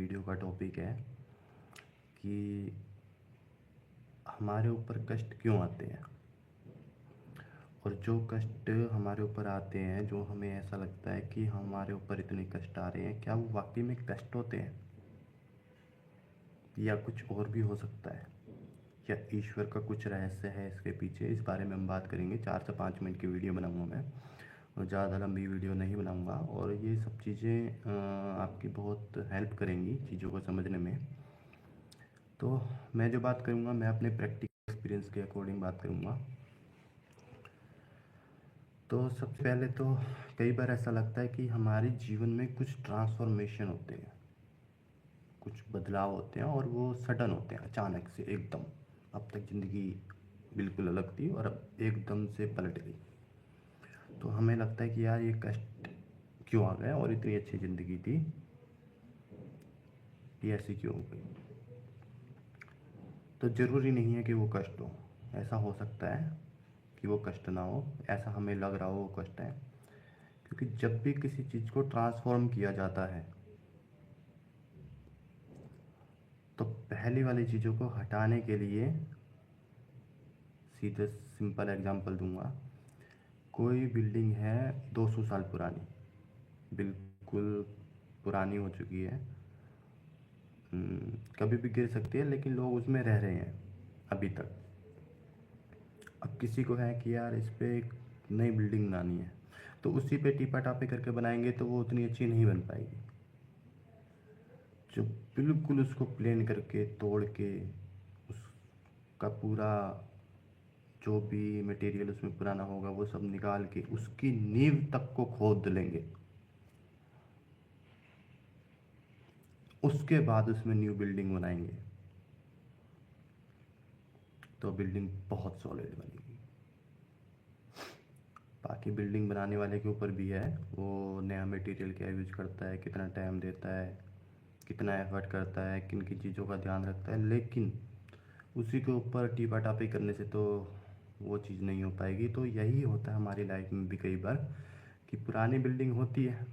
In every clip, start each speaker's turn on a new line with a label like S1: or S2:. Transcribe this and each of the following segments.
S1: Video का topic है कि हमारे ऊपर कष्ट क्यों आते हैं, और जो कष्ट हमारे ऊपर आते हैं, जो हमें ऐसा लगता है कि हमारे ऊपर इतने कष्ट आ रहे हैं, क्या वो वाकई में कष्ट होते हैं या कुछ और भी हो सकता है, या ईश्वर का कुछ रहस्य है इसके पीछे। इस बारे में हम बात करेंगे। 4 से 5 मिनट की वीडियो बनाऊंगा मैं, और ज़्यादा लंबी वीडियो नहीं बनाऊंगा, और ये सब चीज़ें आपकी बहुत हेल्प करेंगी चीज़ों को समझने में। तो मैं जो बात करूंगा, मैं अपने प्रैक्टिकल एक्सपीरियंस के अकॉर्डिंग बात करूंगा। तो सबसे पहले तो कई बार ऐसा लगता है कि हमारे जीवन में कुछ ट्रांसफॉर्मेशन होते हैं, कुछ बदलाव होते हैं, और वो सडन होते हैं, अचानक से एकदम। अब तक ज़िंदगी बिल्कुल अलग थी और अब एकदम से पलट गई। तो हमें लगता है कि यार ये कष्ट क्यों आ गया, और इतनी अच्छी ज़िंदगी थी, ये ऐसी क्यों हो गई। तो ज़रूरी नहीं है कि वो कष्ट हो, ऐसा हो सकता है कि वो कष्ट ना हो, ऐसा हमें लग रहा हो वो कष्ट है। क्योंकि जब भी किसी चीज़ को ट्रांसफॉर्म किया जाता है, तो पहली वाली चीज़ों को हटाने के लिए, सीधे सिंपल एग्जांपल दूंगा। कोई बिल्डिंग है 200 साल पुरानी, बिल्कुल पुरानी हो चुकी है, कभी भी गिर सकती है, लेकिन लोग उसमें रह रहे हैं अभी तक। अब किसी को है कि यार इस पे एक नई बिल्डिंग बनानी है, तो उसी पे टीपा टापी करके बनाएंगे तो वो उतनी अच्छी नहीं बन पाएगी। जो बिल्कुल उसको प्लेन करके तोड़ के, उसका पूरा जो भी मटेरियल उसमें पुराना होगा वो सब निकाल के उसकी नींव तक को खोद लेंगे, उसके बाद उसमें न्यू बिल्डिंग बनाएंगे, तो बिल्डिंग बहुत सॉलिड बनेगी। बाकी बिल्डिंग बनाने वाले के ऊपर भी है, वो नया मटेरियल क्या यूज करता है, कितना टाइम देता है, कितना एफर्ट करता है, किन किन चीज़ों का ध्यान रखता है। लेकिन उसी के ऊपर टीपा टापी करने से तो वो चीज़ नहीं हो पाएगी। तो यही होता है हमारी लाइफ में भी कई बार, कि पुरानी बिल्डिंग होती है,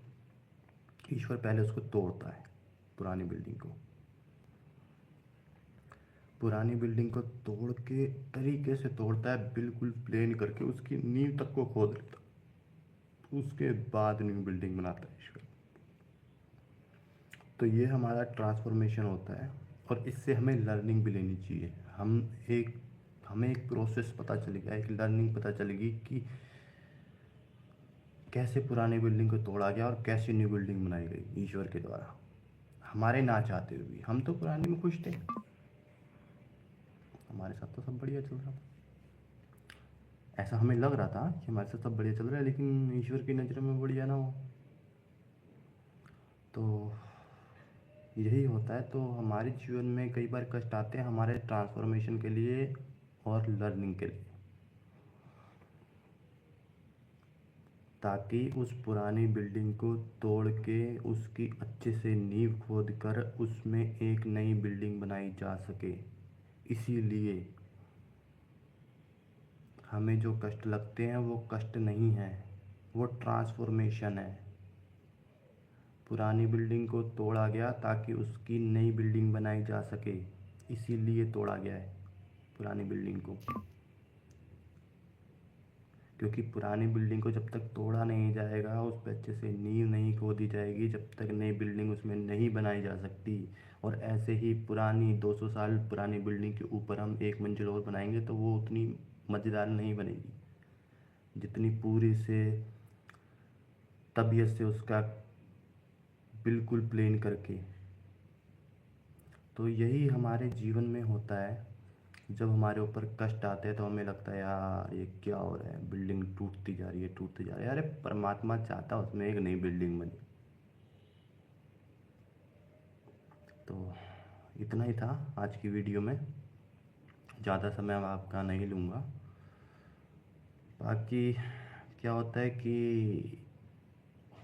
S1: ईश्वर पहले उसको तोड़ता है, पुरानी बिल्डिंग को, पुरानी बिल्डिंग को तोड़ के तरीके से तोड़ता है, बिल्कुल प्लेन करके उसकी नींव तक को खोद लेता है, उसके बाद न्यू बिल्डिंग बनाता है ईश्वर। तो ये हमारा ट्रांसफॉर्मेशन होता है, और इससे हमें लर्निंग भी लेनी चाहिए। हमें एक प्रोसेस पता चलेगा, एक लर्निंग पता चलेगी कि कैसे पुरानी बिल्डिंग को तोड़ा गया और कैसे न्यू बिल्डिंग बनाई गई ईश्वर के द्वारा, हमारे ना चाहते हुए भी। हम तो पुराने में खुश थे, हमारे साथ तो सब बढ़िया चल रहा था, ऐसा हमें लग रहा था कि हमारे साथ सब बढ़िया चल रहा है, लेकिन ईश्वर की नज़र में बढ़िया ना हो। तो यही होता है। तो हमारे जीवन में कई बार कष्ट आते हैं हमारे ट्रांसफॉर्मेशन के लिए और लर्निंग के लिए, ताकि उस पुरानी बिल्डिंग को तोड़ के उसकी अच्छे से नींव खोद कर उसमें एक नई बिल्डिंग बनाई जा सके। इसीलिए हमें जो कष्ट लगते हैं वो कष्ट नहीं है, वो ट्रांसफॉर्मेशन है। पुरानी बिल्डिंग को तोड़ा गया ताकि उसकी नई बिल्डिंग बनाई जा सके, इसीलिए तोड़ा गया है पुरानी बिल्डिंग को। क्योंकि पुरानी बिल्डिंग को जब तक तोड़ा नहीं जाएगा, उस पर अच्छे से नींव नहीं खोदी जाएगी, जब तक नई बिल्डिंग उसमें नहीं बनाई जा सकती। और ऐसे ही पुरानी 200 साल पुरानी बिल्डिंग के ऊपर हम एक मंजिल और बनाएंगे तो वो उतनी मज़ेदार नहीं बनेगी जितनी पूरी से तबीयत से उसका बिल्कुल प्लेन करके। तो यही हमारे जीवन में होता है, जब हमारे ऊपर कष्ट आते हैं तो हमें लगता है यार ये क्या हो रहा है, बिल्डिंग टूटती जा रही है, टूटती जा रही है। अरे परमात्मा चाहता उसमें एक नई बिल्डिंग बने। तो इतना ही था आज की वीडियो में, ज़्यादा समय अब आपका नहीं लूँगा। बाकी क्या होता है कि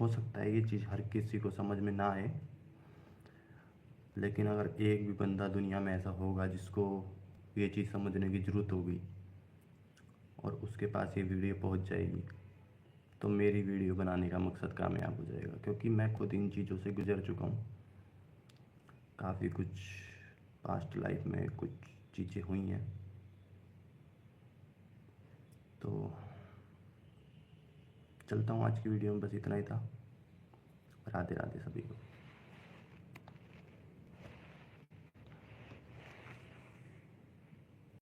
S1: हो सकता है ये चीज़ हर किसी को समझ में ना आए, लेकिन अगर एक भी बंदा दुनिया में ऐसा होगा जिसको ये चीज़ समझने की ज़रूरत होगी और उसके पास ये वीडियो पहुंच जाएगी, तो मेरी वीडियो बनाने का मकसद कामयाब हो जाएगा। क्योंकि मैं खुद इन चीज़ों से गुजर चुका हूँ। काफ़ी कुछ पास्ट लाइफ में कुछ चीज़ें हुई हैं। तो चलता हूँ, आज की वीडियो में बस इतना ही था। राधे राधे सभी को।